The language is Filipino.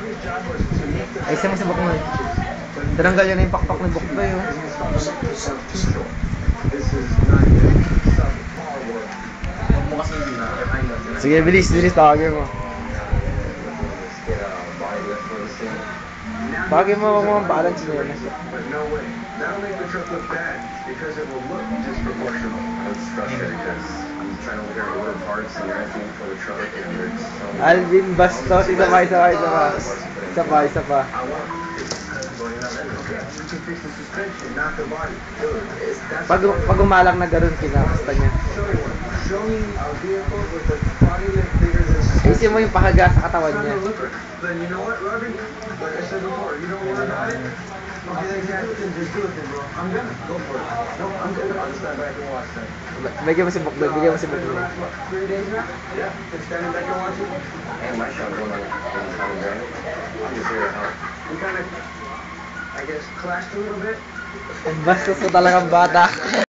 Ay, isa mo sa Buknoy. Tinanggal yun na yung pakpak ng Buknoy, oh. Sige, bilis, tawagin mo. Tawagin mo, huwag mo ang balance niya. That'll make the truck look bad because it will look disproportional. I was frustrated because I'm trying to look at order parts and everything for the truck and there's so many. Alvin Bastos, isa pa. Pag umalang na gano'n, kinakasta niya. Isin mo yung pahaga sa katawan niya. Then you know what, Robbie? Like I said before, you don't worry about it. Okay, then just do it then, bro. I'm gonna go for it. No, I'm gonna. I'll stand back and watch that. Bigyan mo si Buknoy, bigyan mo si Buknoy. 3 days now? Yeah. Just standing back and watching. And my shot going on the ground. I'm just here to help. We kind of, I guess, clashed a little bit. Bastos mo talagang bata.